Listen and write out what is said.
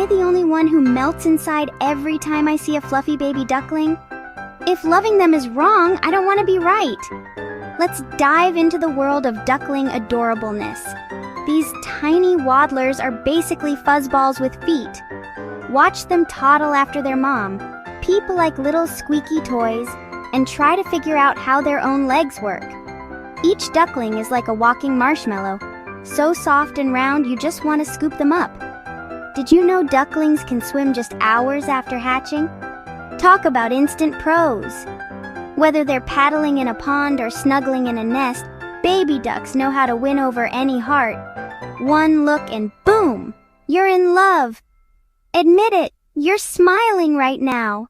I the only one who melts inside every time I see a fluffy baby duckling? If loving them is wrong, I don't want to be right. Let's dive into the world of duckling adorableness. These tiny waddlers are basically fuzzballs with feet. Watch them toddle after their mom, peep like little squeaky toys, and try to figure out how their own legs work. Each duckling is like a walking marshmallow, so soft and round you just want to scoop them up. Did you know ducklings can swim just hours after hatching? Talk about instant pros. Whether they're paddling in a pond or snuggling in a nest, baby ducks know how to win over any heart. One look and boom, you're in love. Admit it, you're smiling right now.